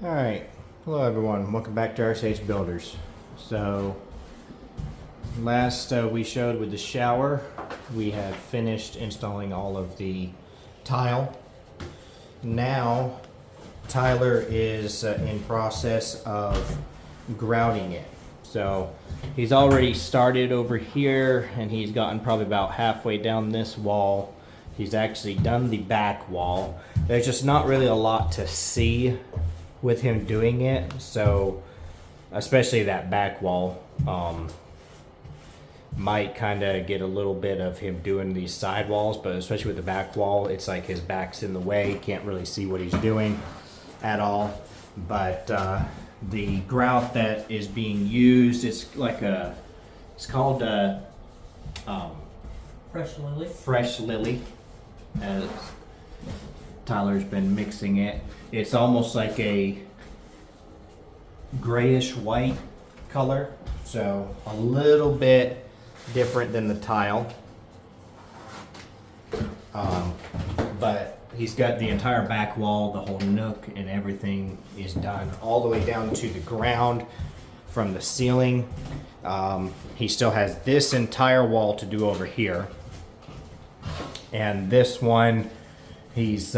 Alright, hello everyone, welcome back to RCH Builders. So, last we showed with the shower, we have finished installing all of the tile. Now, Tyler is in process of grouting it. So, he's already started over here and he's gotten probably about halfway down this wall. He's actually done the back wall. There's just not really a lot to see with him doing it, so especially that back wall might kind of get a little bit of him doing these side walls, but especially with the back wall, it's like his back's in the way, can't really see what he's doing at all. But the grout that is being used, it's called fresh lily, as Tyler's been mixing it. It's almost like a grayish white color, so a little bit different than the tile. But he's got the entire back wall, the whole nook and everything is done all the way down to the ground from the ceiling. He still has this entire wall to do over here. And this one, he's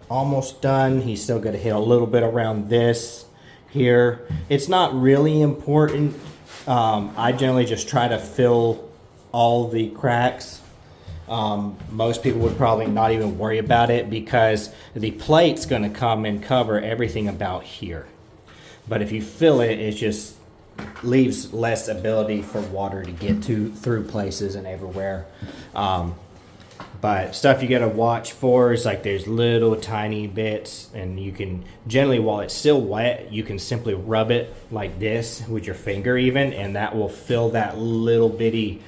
almost done. He's still going to hit a little bit around this here. It's not really important. I generally just try to fill all the cracks. Most people would probably not even worry about it because the plate's going to come and cover everything about here. But if you fill it, it just leaves less ability for water to get through places and everywhere. But stuff you gotta watch for is like there's little tiny bits, and you can generally, while it's still wet, you can simply rub it like this with your finger even, and that will fill that little bitty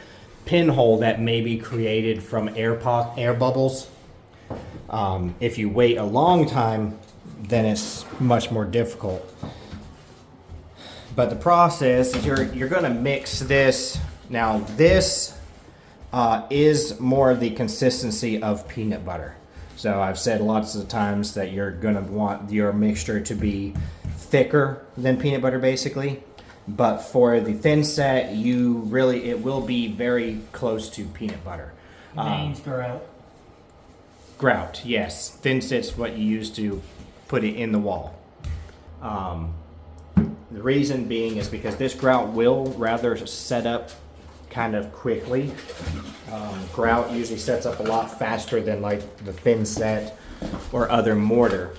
pinhole that may be created from air bubbles. If you wait a long time, then it's much more difficult. But the process is you're gonna mix this. Now this is more the consistency of peanut butter. So I've said lots of times that you're gonna want your mixture to be thicker than peanut butter basically. But for the thin set, it will be very close to peanut butter. Names grout. Grout, yes. Thin set's what you use to put it in the wall. The reason being is because this grout will rather set up kind of quickly. Grout usually sets up a lot faster than like the thin set or other mortar.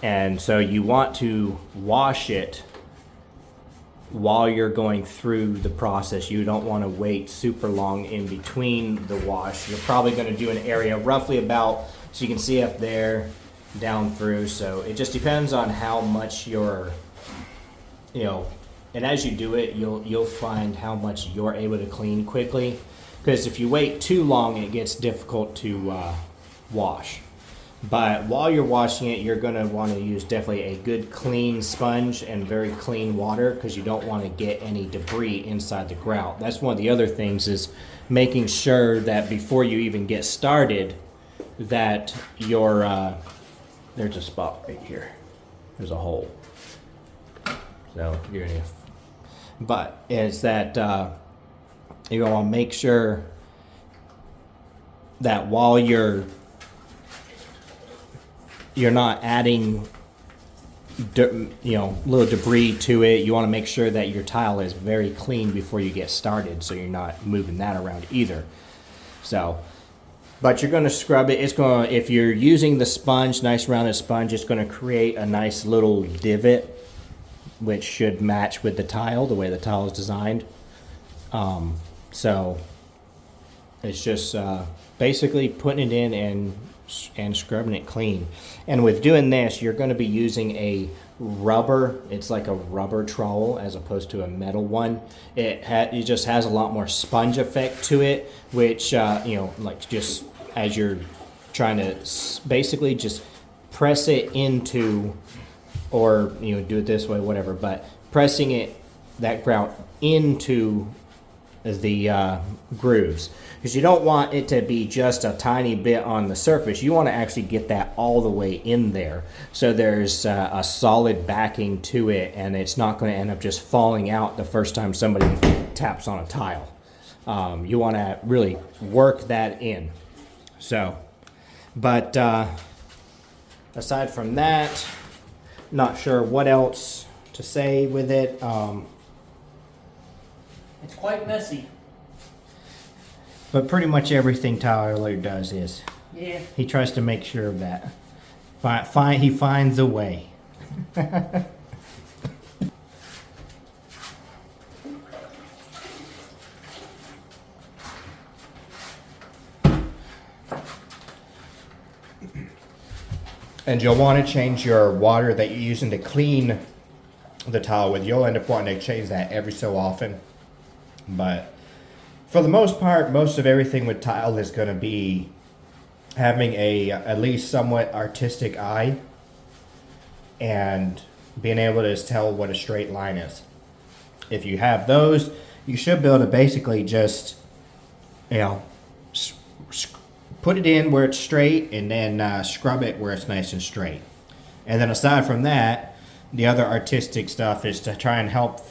And so you want to wash it while you're going through the process. You don't want to wait super long in between the wash. You're probably going to do an area roughly about, so you can see up there, down through. So it just depends on how much you're, and as you do it, you'll find how much you're able to clean quickly. Because if you wait too long, it gets difficult to wash. But while you're washing it, you're going to want to use definitely a good clean sponge and very clean water, because you don't want to get any debris inside the grout. That's one of the other things, is making sure that before you even get started, that there's a spot right here. There's a hole. So you're gonna, but is that you want to make sure that while you're not adding little debris to it, you want to make sure that your tile is very clean before you get started, so you're not moving that around either. So, but you're going to scrub it. It's going to, if you're using the sponge, nice rounded sponge, it's going to create a nice little divot, which should match with the tile, the way the tile is designed. So it's just basically putting it in and scrubbing it clean. And with doing this, you're going to be using a rubber. It's like a rubber trowel as opposed to a metal one. It just has a lot more sponge effect to it, which like just as you're trying to basically just press it into, or do it this way, whatever, but pressing that grout into grooves, because you don't want it to be just a tiny bit on the surface. You want to actually get that all the way in there, so there's a solid backing to it, and it's not going to end up just falling out the first time somebody taps on a tile. You want to really work that in. So, but aside from that, not sure what else to say with it. It's quite messy. But pretty much everything Tyler does is, Yeah. he tries to make sure of that. He finds a way. And you'll want to change your water that you're using to clean the tile with. You'll end up wanting to change that every so often. But for the most part, most of everything with tile is going to be having a at least somewhat artistic eye and being able to tell what a straight line is. If you have those, you should be able to basically just, put it in where it's straight and then scrub it where it's nice and straight. And then aside from that, the other artistic stuff is to try and help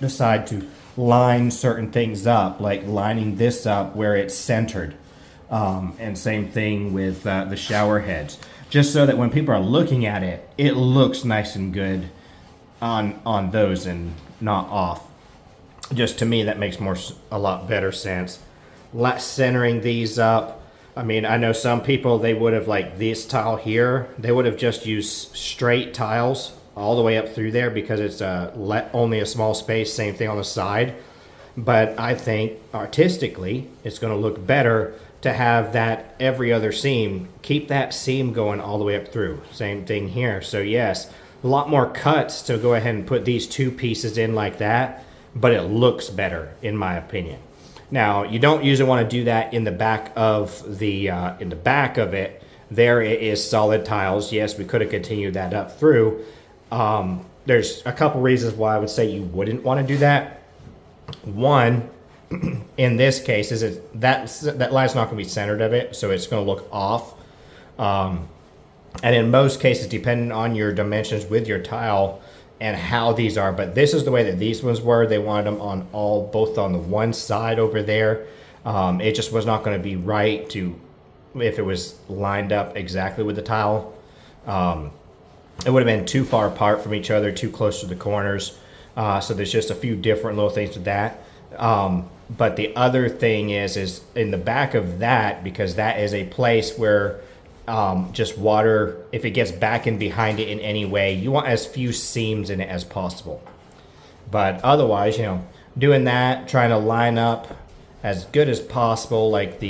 decide to line certain things up, like lining this up where it's centered. And same thing with the shower heads. Just so that when people are looking at it, it looks nice and good on those and not off. Just to me, that makes a lot better sense. Centering these up. I mean, I know some people, they would have, like this tile here, they would have just used straight tiles all the way up through there because it's only a small space. Same thing on the side. But I think artistically, it's going to look better to have that every other seam. Keep that seam going all the way up through. Same thing here. So yes, a lot more cuts to go ahead and put these two pieces in like that, but it looks better in my opinion. Now, you don't usually want to do that in the back of it. There it is solid tiles. Yes, we could have continued that up through. There's a couple reasons why I would say you wouldn't want to do that. One, in this case, is that line's not going to be centered of it, so it's going to look off. And in most cases, depending on your dimensions with your tile and how these are, but this is the way that these ones were. They wanted them on both on the one side over there. It just was not going to be right if it was lined up exactly with the tile. It would have been too far apart from each other, too close to the corners. So there's just a few different little things with that. But the other thing is in the back of that, because that is a place where just water, if it gets back in behind it in any way, you want as few seams in it as possible. But otherwise, doing that, trying to line up as good as possible, like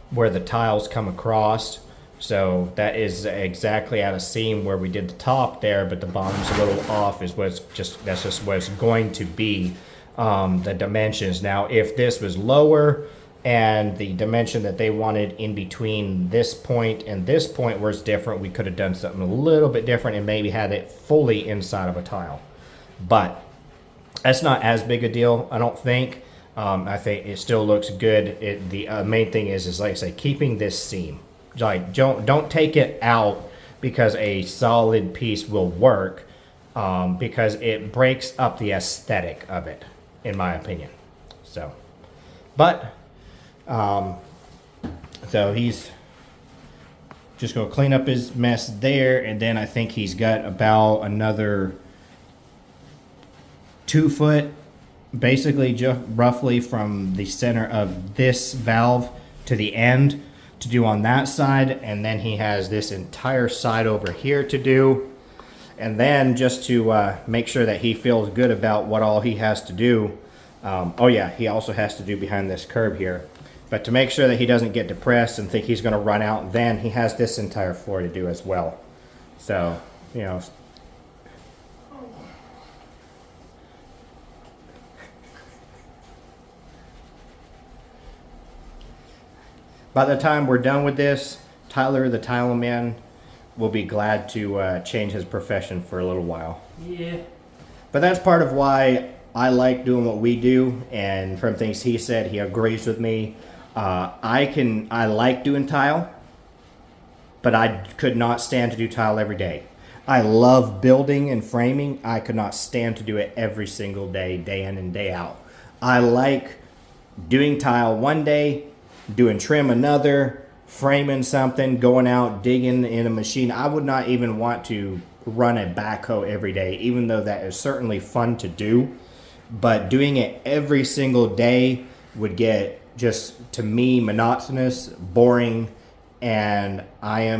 where the tiles come across. So that is exactly at a seam where we did the top there, but the bottom's a little off. That's just what it's going to be. The dimensions. Now, if this was lower and the dimension that they wanted in between this point and this point was different, we could have done something a little bit different and maybe had it fully inside of a tile. But that's not as big a deal, I don't think. I think it still looks good. The main thing is like I say, keeping this seam. Like don't take it out because a solid piece will work, because it breaks up the aesthetic of it, in my opinion. So, but so he's just going to clean up his mess there, and then I think he's got about another 2 foot, basically just roughly from the center of this valve to the end to do on that side, and then he has this entire side over here to do. And then just to make sure that he feels good about what all he has to do, oh yeah, he also has to do behind this curb here. But to make sure that he doesn't get depressed and think he's going to run out, then he has this entire floor to do as well. So, by the time we're done with this, Tyler, the Tile Man, will be glad to change his profession for a little while. Yeah. But that's part of why I like doing what we do, and from things he said, he agrees with me. I like doing tile, but I could not stand to do tile every day. I love building and framing. I could not stand to do it every single day, day in and day out. I like doing tile one day, doing trim another, framing something, going out, digging in a machine. I would not even want to run a backhoe every day, even though that is certainly fun to do. But doing it every single day would get, just to me, monotonous, boring, and I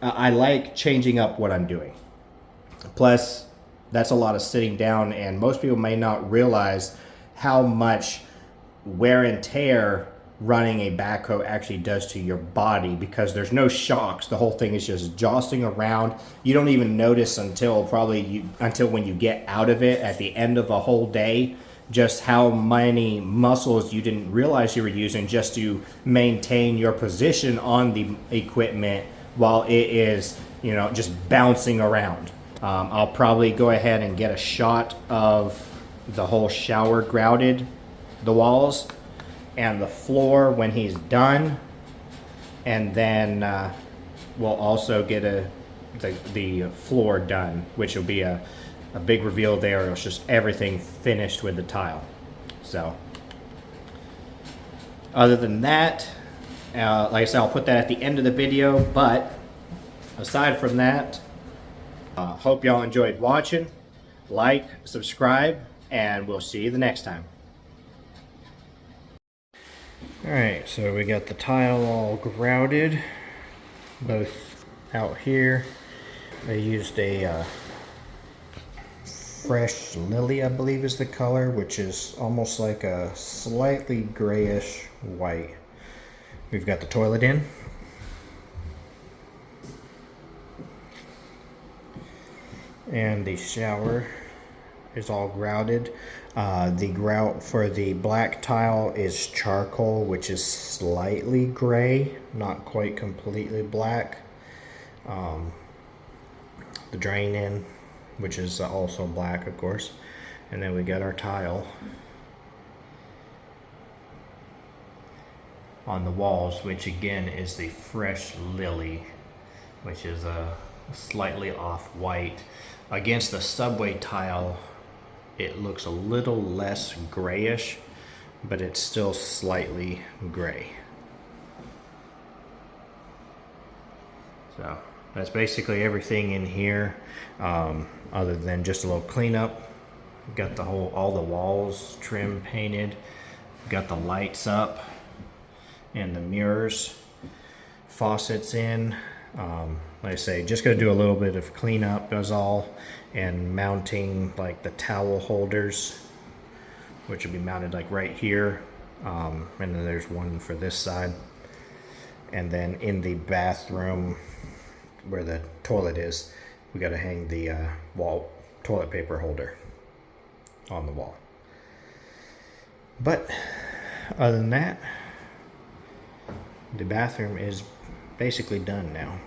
like changing up what I'm doing. Plus, that's a lot of sitting down, and most people may not realize how much wear and tear running a backhoe actually does to your body, because there's no shocks. The whole thing is just jostling around. You don't even notice until when you get out of it at the end of a whole day, just how many muscles you didn't realize you were using just to maintain your position on the equipment while it is, just bouncing around. I'll probably go ahead and get a shot of the whole shower grouted, the walls and the floor when he's done, and then we'll also get the floor done, which will be a big reveal there. It's just everything finished with the tile. So other than that, like I said, I'll put that at the end of the video. But aside from that, hope y'all enjoyed watching. Like, subscribe, and we'll see you the next time. Alright, so we got the tile all grouted, both out here. I used a fresh lily, I believe is the color, which is almost like a slightly grayish white. We've got the toilet in. And the shower is all grouted. The grout for the black tile is charcoal, which is slightly gray, not quite completely black. The drain in, which is also black, of course. And then we got our tile on the walls, which again is the fresh lily, which is a slightly off white. Against the subway tile, it looks a little less grayish, but it's still slightly gray. So that's basically everything in here, other than just a little cleanup. Got all the walls trim painted, got the lights up and the mirrors, faucets in. Like I say, just gonna do a little bit of cleanup, that's all, and mounting like the towel holders, which will be mounted like right here, and then there's one for this side, and then in the bathroom where the toilet is, we got to hang the wall toilet paper holder on the wall. But other than that, the bathroom is basically done now.